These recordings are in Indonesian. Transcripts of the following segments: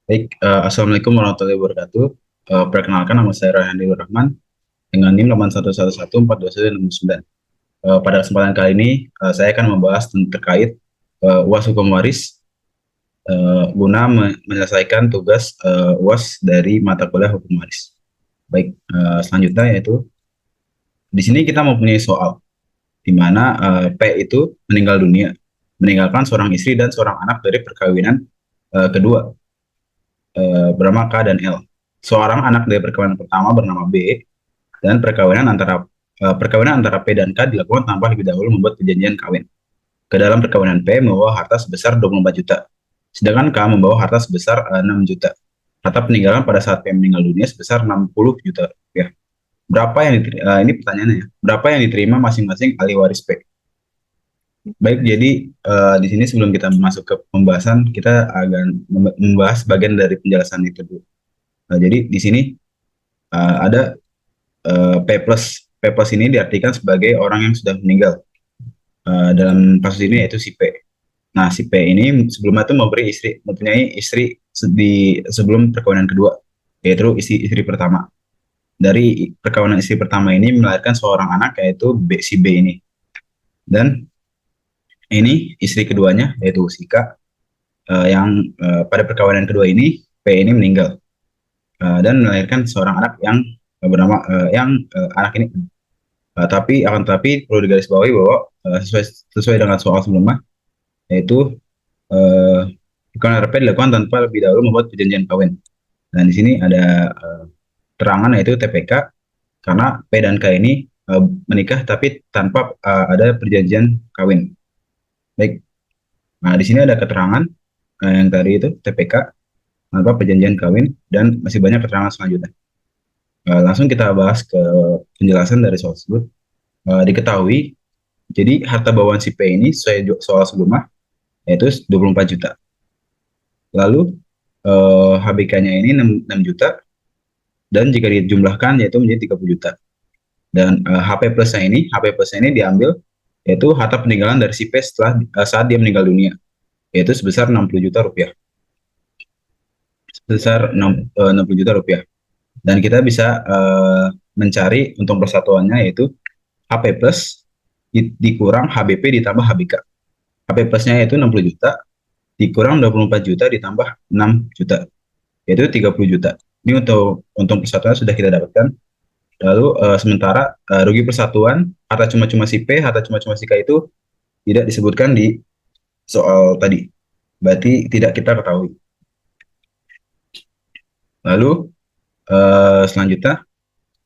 Baik, Assalamualaikum warahmatullahi wabarakatuh. Perkenalkan nama saya Rayhan Dewi Rahman dengan NIM 8111142169. Pada kesempatan kali ini, saya akan membahas terkait UAS hukum waris guna menyelesaikan tugas UAS dari mata kuliah hukum waris. Baik, selanjutnya yaitu di sini kita mempunyai soal di mana P itu meninggal dunia, meninggalkan seorang istri dan seorang anak dari perkawinan kedua bernama K dan L. Seorang anak dari perkawinan pertama bernama B dan perkawinan antara P dan K dilakukan tanpa lebih dahulu membuat perjanjian kawin. Ke dalam perkawinan P membawa harta sebesar 24 juta, sedangkan K membawa harta sebesar 6 juta. Harta peninggalan pada saat P meninggal dunia sebesar 60 juta rupiah. Berapa yang diterima, ini pertanyaannya ya, berapa yang diterima masing-masing ahli waris P? Baik, jadi di sini sebelum kita masuk ke pembahasan, kita akan membahas bagian dari penjelasan itu dulu. Jadi di sini ada P plus. P plus ini diartikan sebagai orang yang sudah meninggal. Dalam kasus ini yaitu si P. Nah, si P ini sebelumnya itu mempunyai istri di sebelum perkawinan kedua, yaitu istri pertama. Dari perkawinan istri pertama ini melahirkan seorang anak yaitu si B ini. Dan ini istri keduanya yaitu si K yang pada perkawinan kedua ini P ini meninggal dan melahirkan seorang anak yang bernama anak ini. Tapi perlu digarisbawahi bahwa sesuai dengan soal sebelumnya, yaitu uh, bukan RP dilakukan tanpa lebih dahulu membuat perjanjian kawin. Dan di sini ada terangan yaitu TPK karena P dan K ini menikah tapi tanpa ada perjanjian kawin. Baik, nah di sini ada keterangan yang tadi itu TPK tanpa perjanjian kawin dan masih banyak keterangan selanjutnya. Langsung kita bahas ke penjelasan dari soal tersebut. Diketahui, jadi harta bawaan si P ini sesuai soal sebelumnya yaitu 24 juta. Lalu HBK-nya ini 6 juta dan jika dijumlahkan yaitu menjadi 30 juta. Dan HP plusnya ini diambil yaitu harta peninggalan dari si P setelah saat dia meninggal dunia yaitu sebesar 60 juta rupiah. Sebesar 60 juta rupiah. Dan kita bisa mencari untung persatuannya yaitu HP plus dikurang HBP ditambah HBK. HP plusnya yaitu 60 juta dikurang 24 juta ditambah 6 juta, yaitu 30 juta. Ini untuk untung persatuan sudah kita dapatkan. Lalu sementara rugi persatuan, harta cuma-cuma si P, harta cuma-cuma si K itu tidak disebutkan di soal tadi. Berarti tidak kita ketahui. Lalu selanjutnya,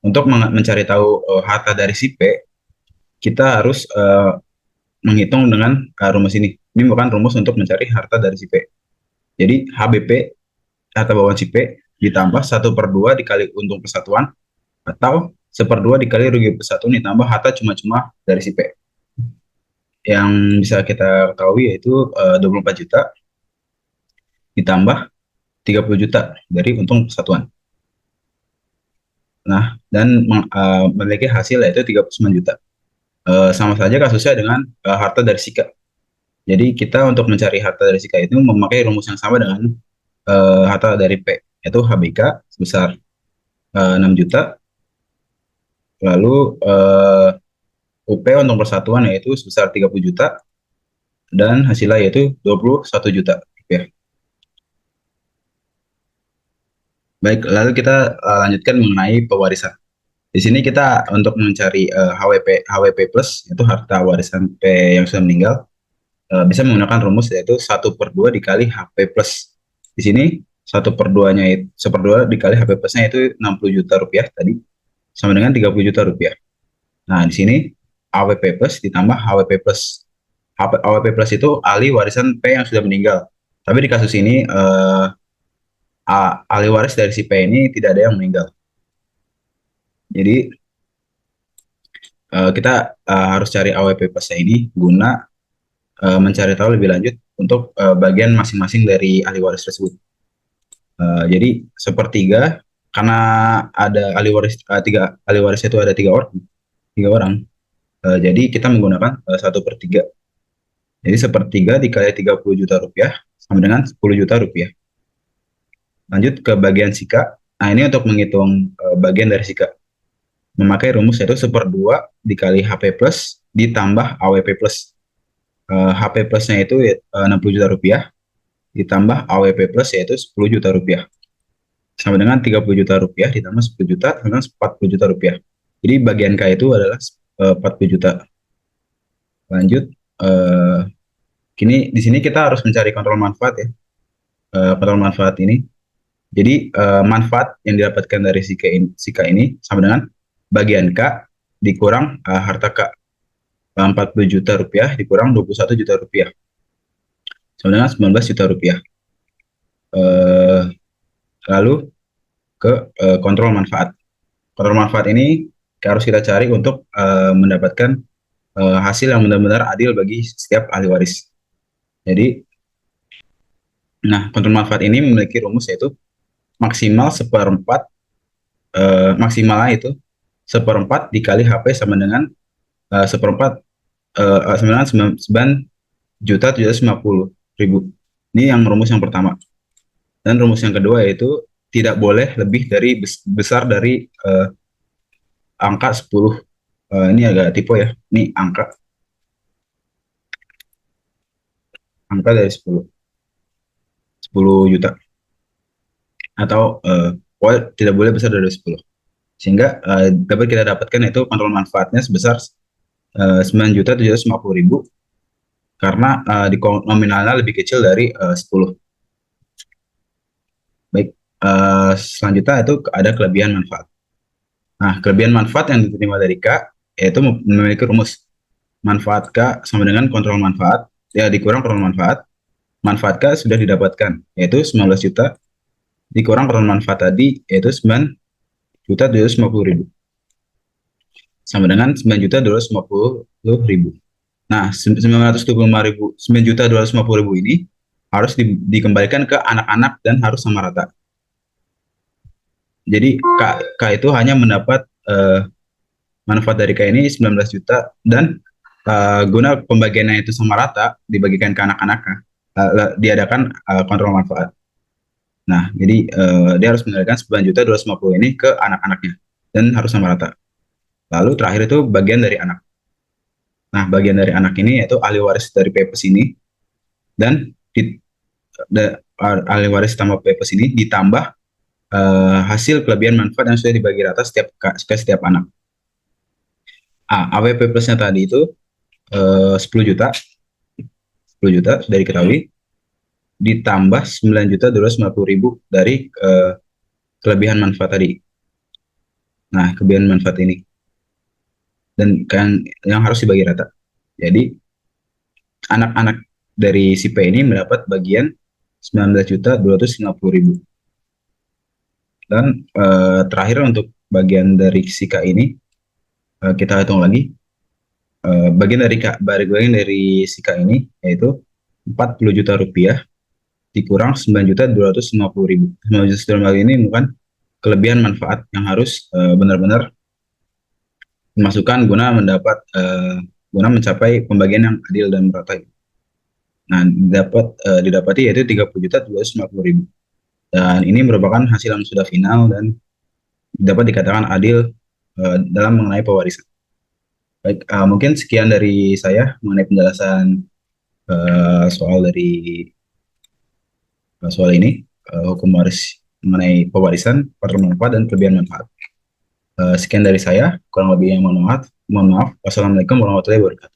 untuk mencari tahu harta dari si P, kita harus menghitung dengan rumus ini. Ini bukan rumus untuk mencari harta dari si P. Jadi HBP, harta bawaan si P, ditambah 1/2 dikali untung persatuan, atau 1/2 dikali rugi persatuan ditambah harta cuma-cuma dari si P. Yang bisa kita ketahui yaitu 24 juta ditambah 30 juta dari untung persatuan. Nah, dan memiliki hasil yaitu 39 juta. Sama saja kasusnya dengan harta dari si K. Jadi kita untuk mencari harta dari si K itu memakai rumus yang sama dengan harta dari P, yaitu HBK sebesar 6 juta, lalu UP untuk persatuan yaitu sebesar 30 juta, dan hasilnya yaitu 21 juta rupiah. Baik, lalu kita lanjutkan mengenai pewarisan. Di sini kita untuk mencari HWP plus, yaitu harta warisan P yang sudah meninggal, bisa menggunakan rumus yaitu 1/2 dikali HP plus. Di sini 1/2-nya itu 1/2 dikali HP plusnya itu 60 juta rupiah tadi, sama dengan 30 juta rupiah. Nah, di sini AWP plus ditambah HWP plus. AWP plus itu ahli warisan P yang sudah meninggal. Tapi di kasus ini ahli waris dari si P ini tidak ada yang meninggal. Jadi kita harus cari AWP plusnya ini guna mencari tahu lebih lanjut untuk bagian masing-masing dari ahli waris tersebut. Jadi sepertiga karena ada ahli waris itu ada tiga orang. Jadi kita menggunakan 1/3. Jadi sepertiga dikali 30 juta rupiah sama dengan 10 juta rupiah. Lanjut ke bagian sika. Nah, ini untuk menghitung bagian dari sika. Memakai rumus yaitu 1/2 dikali HP plus ditambah AWP plus. HP plusnya itu 60 juta rupiah, ditambah AWP plus yaitu 10 juta rupiah. Sama dengan 30 juta rupiah ditambah 10 juta, sama dengan 40 juta rupiah. Jadi bagian K itu adalah 40 juta. Lanjut, eh, kini di sini kita harus mencari kontrol manfaat ya. Kontrol manfaat ini. Jadi manfaat yang didapatkan dari sika ini sama dengan bagian K dikurang harta K. 40 juta rupiah dikurang 21 juta rupiah. Sama dengan 19 juta rupiah. Eh, Lalu ke kontrol manfaat. Kontrol manfaat ini harus kita cari untuk mendapatkan hasil yang benar-benar adil bagi setiap ahli waris. Jadi, nah, kontrol manfaat ini memiliki rumus yaitu maksimal seperempat, maksimalnya itu seperempat dikali HP sama dengan seperempat sama dengan 9.750.000. Ini yang rumus yang pertama. Dan rumus yang kedua yaitu tidak boleh lebih dari besar dari angka 10. Ini agak tipe ya. Ini angka dari 10 juta atau tidak boleh besar dari 10. Sehingga dapat kita dapatkan itu kontrol manfaatnya sebesar 9.750.000 karena di nominalnya lebih kecil dari 10. Baik, selanjutnya itu ada kelebihan manfaat. Nah, kelebihan manfaat yang diterima dari K yaitu memiliki rumus manfaat K sama dengan kontrol manfaat, ya dikurang kontrol manfaat. Manfaat K sudah didapatkan, yaitu 19 juta dikurang kontrol manfaat tadi, yaitu 9.750.000. Sama dengan 9.250.000. Nah, 9.250.000 ini harus dikembalikan ke anak-anak dan harus sama rata. Jadi K itu hanya mendapat manfaat dari K ini 19 juta dan guna pembagiannya itu sama rata dibagikan ke anak-anaknya, diadakan kontrol manfaat. Nah, jadi dia harus mengendalikan 9.250 ini ke anak-anaknya dan harus sama rata. Lalu terakhir itu bagian dari anak. Nah, bagian dari anak ini yaitu ahli waris dari Pepes ini dan ahli waris tambah Pepes ini ditambah hasil kelebihan manfaat yang sudah dibagi rata ke setiap anak. AWP plusnya tadi itu 10 juta, 10 juta sudah diketahui, ditambah 9.250.000 dari kelebihan manfaat tadi. Nah, kelebihan manfaat ini dan yang harus dibagi rata. Jadi anak-anak dari si P ini mendapat bagian 19.250.000. Dan terakhir untuk bagian dari si K ini kita hitung lagi. Bagian dari si K ini yaitu 40 juta rupiah dikurang 9.250.000. 9.250.000 ini bukan kelebihan manfaat yang harus benar-benar dimasukkan guna mencapai pembagian yang adil dan merata. Nah, didapati yaitu 30.250.000. Dan ini merupakan hasil yang sudah final dan dapat dikatakan adil dalam mengenai pewarisan. Baik, mungkin sekian dari saya mengenai penjelasan soal ini, hukum waris mengenai pewarisan, kontrol manfaat, dan kelebihan manfaat. Sekian dari saya, kurang lebihnya mohon maaf. Wassalamualaikum warahmatullahi wabarakatuh.